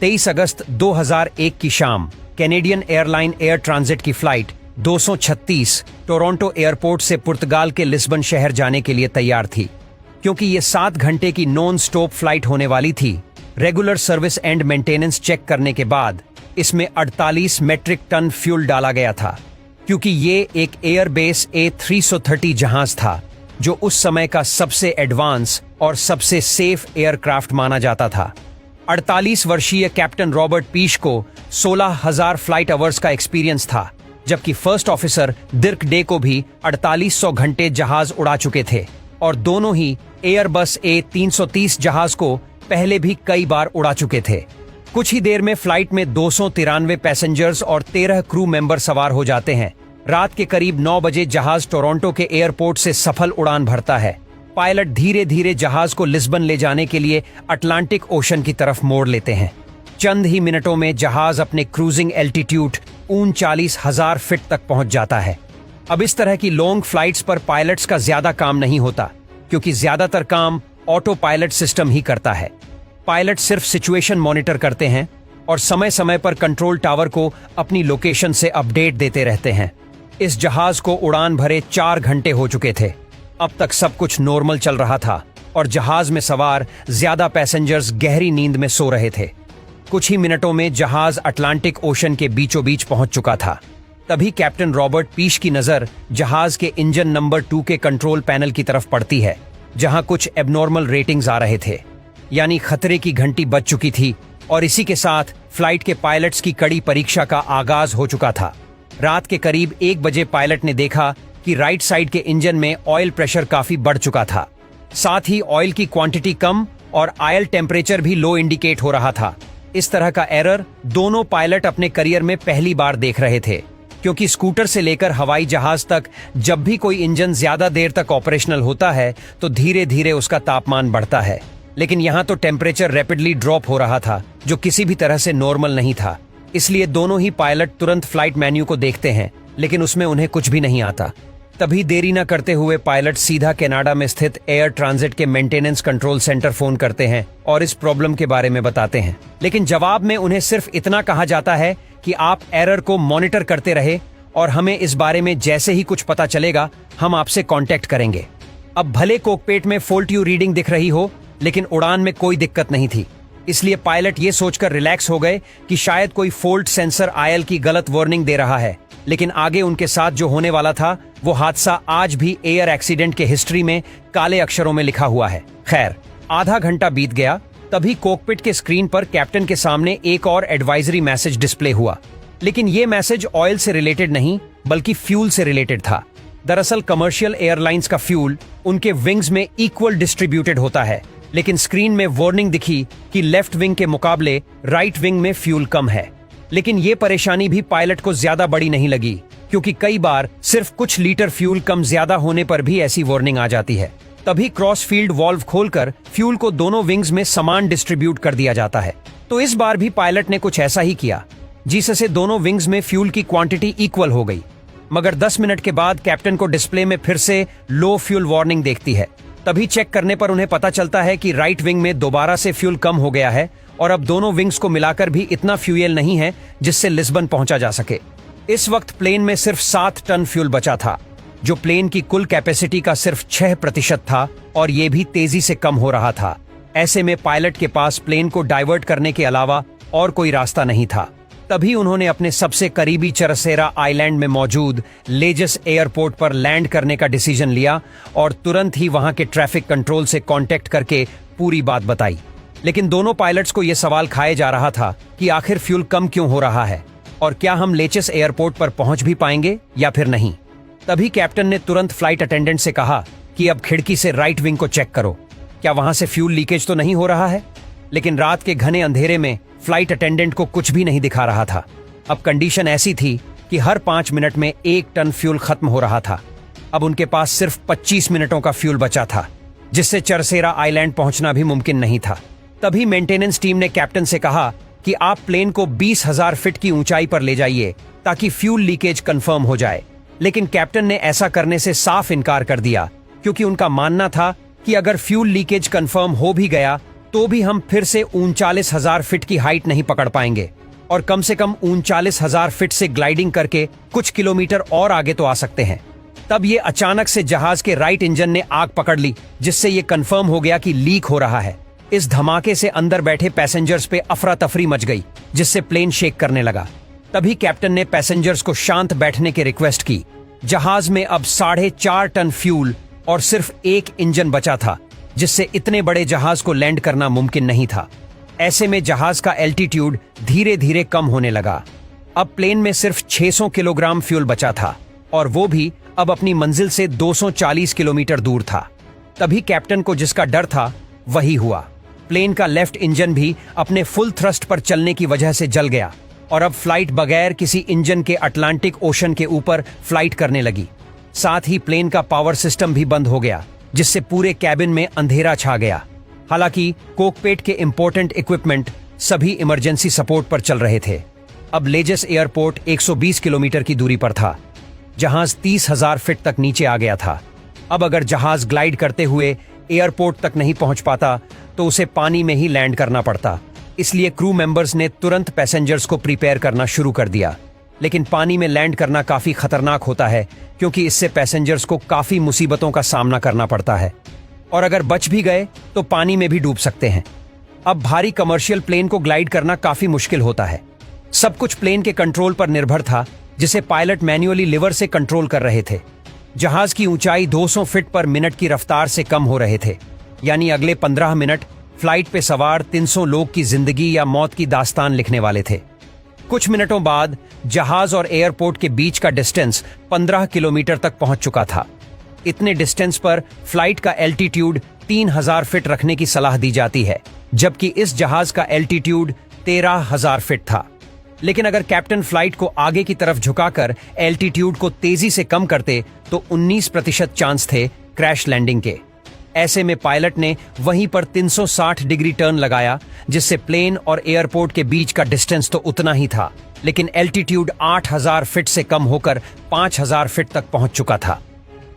23 अगस्त 2001 की शाम Canadian airline air transit की फ्लाइट 236 टोरंटो एयरपोर्ट से पुर्तगाल के लिस्बन शहर जाने के लिए तैयार थी। क्योंकि ये 7 घंटे की नॉन स्टॉप फ्लाइट होने वाली थी, regular service and maintenance check करने के बाद इसमें 48 मेट्रिक टन फ्यूल डाला गया था। क्योंकि ये एक एयरबेस A330 जहाज था जो उस समय का सबसे एडवांस और सबसे सेफ एयरक्राफ्ट माना जाता था। 48 वर्षीय कैप्टन रॉबर्ट पीश को 16,000 फ्लाइट आवर्स का एक्सपीरियंस था, जबकि फर्स्ट ऑफिसर डिर्क डे को भी 4800 घंटे जहाज उड़ा चुके थे और दोनों ही एयरबस A330 जहाज को पहले भी कई बार उड़ा चुके थे। कुछ ही देर में फ्लाइट में 293 पैसेंजर्स और 13 क्रू मेंबर सवार हो जाते हैं। रात के करीब 9 बजे जहाज टोरंटो के एयरपोर्ट से सफल उड़ान भरता है। पायलट धीरे धीरे जहाज को लिस्बन ले जाने के लिए अटलांटिक ओशन की तरफ मोड़ लेते हैं। चंद ही मिनटों में जहाज अपने क्रूजिंग एल्टीट्यूड 39,000 फीट तक पहुंच जाता है। अब इस तरह की लॉन्ग फ्लाइट्स पर पायलट्स का ज्यादा काम नहीं होता, क्योंकि ज्यादातर काम ऑटो पायलट सिस्टम ही करता है। पायलट सिर्फ सिचुएशन मॉनिटर करते हैं और समय समय पर कंट्रोल टावर को अपनी लोकेशन से अपडेट देते रहते हैं। इस जहाज को उड़ान भरे 4 घंटे हो चुके थे। अब तक सब कुछ नॉर्मल चल रहा था और जहाज में सवार ज्यादा पैसेंजर्स गहरी नींद में सो रहे थे। कुछ ही मिनटों में जहाज अटलांटिक ओशन के बीचों बीच पहुंच चुका था। तभी कैप्टन रॉबर्ट पीश की नजर जहाज के इंजन नंबर 2 के कंट्रोल पैनल की तरफ पड़ती है, जहां कुछ एबनॉर्मल रेटिंग्स आ रहे थे, यानी खतरे की घंटी बज चुकी थी और इसी के साथ फ्लाइट के पायलट्स की कड़ी परीक्षा का आगाज हो चुका था। रात के करीब 1 बजे पायलट ने देखा कि राइट साइड के इंजन में ऑयल प्रेशर काफी बढ़ चुका था। साथ ही ऑयल की क्वांटिटी कम और आयल टेम्परेचर भी लो इंडिकेट हो रहा था। इस तरह का एरर दोनों पायलट अपने करियर में पहली बार देख रहे थे, क्योंकि स्कूटर से लेकर हवाई जहाज तक जब भी कोई इंजन ज्यादा देर तक ऑपरेशनल होता है तो धीरे धीरे उसका तापमान बढ़ता है, लेकिन यहाँ तो टेम्परेचर रैपिडली ड्रॉप हो रहा था, जो किसी भी तरह से नॉर्मल नहीं था। इसलिए दोनों ही पायलट तुरंत फ्लाइट मेन्यू को देखते हैं, लेकिन उसमें उन्हें कुछ भी नहीं आता। तभी देरी न करते हुए पायलट सीधा कनाडा में स्थित एयर ट्रांजिट के मेंटेनेंस कंट्रोल सेंटर फोन करते हैं और इस प्रॉब्लम के बारे में बताते हैं। लेकिन जवाब में उन्हें सिर्फ इतना कहा जाता है कि आप एरर को मॉनिटर करते रहे और हमें इस बारे में जैसे ही कुछ पता चलेगा हम आपसे कांटेक्ट करेंगे। अब भले कॉकपिट में फॉल्टी रीडिंग दिख रही हो, लेकिन उड़ान में कोई दिक्कत नहीं थी। इसलिए पायलट ये सोचकर रिलैक्स हो गए कि शायद कोई फोल्ट सेंसर आयल की गलत वार्निंग दे रहा है। लेकिन आगे उनके साथ जो होने वाला था वो हादसा आज भी एयर एक्सीडेंट के हिस्ट्री में काले अक्षरों में लिखा हुआ है। खैर, आधा घंटा बीत गया, तभी कॉकपिट के स्क्रीन पर कैप्टन के सामने एक और एडवाइजरी मैसेज डिस्प्ले हुआ। लेकिन ये मैसेज ऑयल से रिलेटेड नहीं, बल्कि फ्यूल से रिलेटेड था। दरअसल कमर्शियल एयरलाइंस का फ्यूल उनके विंग्स में इक्वल डिस्ट्रीब्यूटेड होता है, लेकिन स्क्रीन में वार्निंग दिखी कि लेफ्ट विंग के मुकाबले राइट विंग में फ्यूल कम है। लेकिन ये परेशानी भी पायलट को ज्यादा बड़ी नहीं लगी, क्योंकि कई बार सिर्फ कुछ लीटर फ्यूल कम ज्यादा होने पर भी ऐसी वार्निंग आ जाती है। तभी क्रॉस फील्ड वाल्व खोलकर फ्यूल को दोनों विंग्स में समान डिस्ट्रीब्यूट कर दिया जाता है। तो इस बार भी पायलट ने कुछ ऐसा ही किया, जिससे दोनों विंग्स में फ्यूल की क्वांटिटी इक्वल हो गई। मगर 10 मिनट के बाद कैप्टन को डिस्प्ले में फिर से लो फ्यूल वार्निंग देखती है। तभी चेक करने पर उन्हें पता चलता है कि राइट विंग में दोबारा से फ्यूल कम हो गया है और अब दोनों विंग्स को मिलाकर भी इतना फ्यूल नहीं है जिससे लिस्बन पहुंचा जा सके। इस वक्त प्लेन में सिर्फ 7 टन फ्यूल बचा था, जो प्लेन की कुल कैपेसिटी का सिर्फ 6% था और ये भी तेजी से कम हो रहा था। ऐसे में पायलट के पास प्लेन को डाइवर्ट करने के अलावा और कोई रास्ता नहीं था। तभी उन्होंने अपने सबसे करीबी चरसेरा आइलैंड में मौजूद लेजस एयरपोर्ट पर लैंड करने का डिसीजन लिया और तुरंत ही वहां के ट्रैफिक कंट्रोल से कांटेक्ट करके पूरी बात बताई। लेकिन दोनों पायलट्स को यह सवाल खाए जा रहा था कि आखिर फ्यूल कम क्यों हो रहा है और क्या हम लेचस एयरपोर्ट पर पहुंच भी पाएंगे या फिर नहीं। तभी कैप्टन ने तुरंत फ्लाइट अटेंडेंट से कहा कि अब खिड़की से राइट विंग को चेक करो, क्या वहां से फ्यूल लीकेज तो नहीं हो रहा है। लेकिन रात के घने अंधेरे में फ्लाइट अटेंडेंट को कुछ भी नहीं दिखा रहा था। अब कंडीशन ऐसी थी कि हर 5 मिनट में 1 टन फ्यूल खत्म हो रहा था। अब उनके पास सिर्फ 25 मिनटों का फ्यूल बचा था, जिससे चरसेरा आइलैंड पहुंचना भी मुमकिन नहीं था। तभी मेंटेनेंस टीम ने कैप्टन से कहा कि आप प्लेन को 20,000 फीट की ऊंचाई पर ले जाइए ताकि फ्यूल लीकेज कंफर्म हो जाए। लेकिन कैप्टन ने ऐसा करने से साफ इनकार कर दिया, क्योंकि उनका मानना था कि अगर फ्यूल लीकेज कंफर्म हो भी गया तो भी हम फिर से 39,000 फीट की हाइट नहीं पकड़ पाएंगे और कम से कम 39,000 फीट से ग्लाइडिंग करके कुछ किलोमीटर और आगे तो आ सकते हैं। तब ये अचानक से जहाज के राइट इंजन ने आग पकड़ ली, जिससे ये कंफर्म हो गया कि लीक हो रहा है। इस धमाके से अंदर बैठे पैसेंजर्स पे अफरा तफरी मच गई, जिससे प्लेन शेक करने लगा। तभी कैप्टन ने पैसेंजर्स को शांत बैठने की रिक्वेस्ट की। जहाज में अब 4.5 टन फ्यूल और सिर्फ एक इंजन बचा था, जिससे इतने बड़े जहाज को लैंड करना मुमकिन नहीं था। ऐसे में जहाज का एल्टीट्यूड धीरे धीरे कम होने लगा। अब प्लेन में सिर्फ 600 किलोग्राम फ्यूल बचा था और वो भी अब अपनी मंजिल से 240 किलोमीटर दूर था। तभी कैप्टन को जिसका डर था वही हुआ। प्लेन का लेफ्ट इंजन भी अपने फुल थ्रस्ट पर चलने की वजह से जल गया और अब फ्लाइट बगैर किसी इंजन के अटलांटिक ओशन के ऊपर फ्लाइट करने लगी। साथ ही प्लेन का पावर सिस्टम भी बंद हो गया, जिससे पूरे कैबिन में अंधेरा छा गया। हालांकि कोकपेट के इंपॉर्टेंट इक्विपमेंट सभी इमरजेंसी सपोर्ट पर चल रहे थे। अब लेजस एयरपोर्ट 120 किलोमीटर की दूरी पर था। जहाज 30,000 फीट तक नीचे आ गया था। अब अगर जहाज ग्लाइड करते हुए एयरपोर्ट तक नहीं पहुंच पाता तो उसे पानी में ही लैंड करना पड़ता। इसलिए क्रू मेंबर्स ने तुरंत पैसेंजर्स को प्रिपेयर करना शुरू कर दिया। लेकिन पानी में लैंड करना काफी खतरनाक होता है, क्योंकि इससे पैसेंजर्स को काफी मुसीबतों का सामना करना पड़ता है और अगर बच भी गए तो पानी में भी डूब सकते हैं। अब भारी कमर्शियल प्लेन को ग्लाइड करना काफी मुश्किल होता है। सब कुछ प्लेन के कंट्रोल पर निर्भर था, जिसे पायलट मैन्युअली लिवर से कंट्रोल कर रहे थे। जहाज की ऊंचाई 200 फीट पर मिनट की रफ्तार से कम हो रहे थे, यानी अगले 15 मिनट फ्लाइट पे सवार 300 लोग की जिंदगी या मौत की दास्तान लिखने वाले थे। कुछ मिनटों बाद जहाज और एयरपोर्ट के बीच का डिस्टेंस 15 किलोमीटर तक पहुंच चुका था। इतने डिस्टेंस पर फ्लाइट का एल्टीट्यूड 3000 फीट रखने की सलाह दी जाती है, जबकि इस जहाज का एल्टीट्यूड 13,000 फीट था। लेकिन अगर कैप्टन फ्लाइट को आगे की तरफ झुकाकर एल्टीट्यूड को तेजी से कम करते तो 19% चांस थे क्रैश लैंडिंग के। ऐसे में पायलट ने वहीं पर 360 डिग्री टर्न लगाया, जिससे प्लेन और एयरपोर्ट के बीच का डिस्टेंस तो उतना ही था, लेकिन एल्टीट्यूड 8,000 फीट से कम होकर 5,000 फीट तक पहुंच चुका था,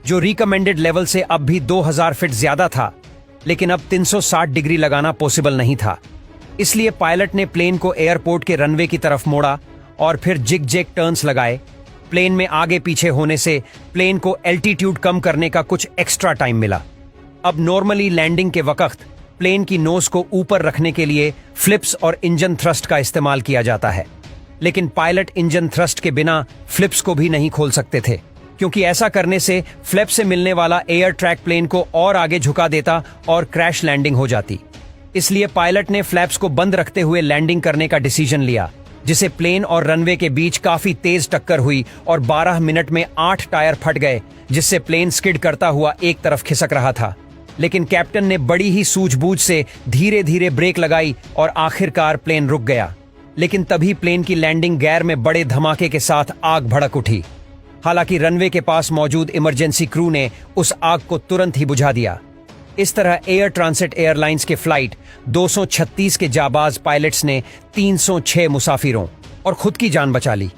जो रिकमेंडेड लेवल से अब भी 2,000 फीट ज्यादा था। लेकिन अब 360 डिग्री लगाना पॉसिबल नहीं था। इसलिए पायलट ने प्लेन को एयरपोर्ट के रनवे की तरफ मोड़ा और फिर जिग जैग टर्न्स लगाए। प्लेन में आगे पीछे होने से प्लेन को एल्टीट्यूड कम करने का कुछ एक्स्ट्रा टाइम मिला। अब नॉर्मली लैंडिंग के वक्त प्लेन की नोज को ऊपर रखने के लिए फ्लिप्स और इंजन थ्रस्ट का इस्तेमाल किया जाता है, लेकिन पायलट इंजन थ्रस्ट के बिना फ्लिप्स को भी नहीं खोल सकते थे, क्योंकि ऐसा करने से फ्लैप से मिलने वाला एयर ट्रैक प्लेन को और आगे झुका देता और क्रैश लैंडिंग हो जाती। इसलिए पायलट ने फ्लैप्स को बंद रखते हुए लैंडिंग करने का डिसीजन लिया, जिसे प्लेन और रनवे के बीच काफी तेज टक्कर हुई और 12 मिनट में 8 टायर फट गए, जिससे प्लेन स्किड करता हुआ एक तरफ खिसक रहा था। लेकिन कैप्टन ने बड़ी ही सूझबूझ से धीरे धीरे ब्रेक लगाई और आखिरकार प्लेन रुक गया। लेकिन तभी प्लेन की लैंडिंग गियर में बड़े धमाके के साथ आग भड़क उठी। हालांकि रनवे के पास मौजूद इमरजेंसी क्रू ने उस आग को तुरंत ही बुझा दिया। इस तरह एयर ट्रांसिट एयरलाइंस के फ्लाइट 236 के जाबाज पायलट्स ने 306 मुसाफिरों और खुद की जान बचा ली।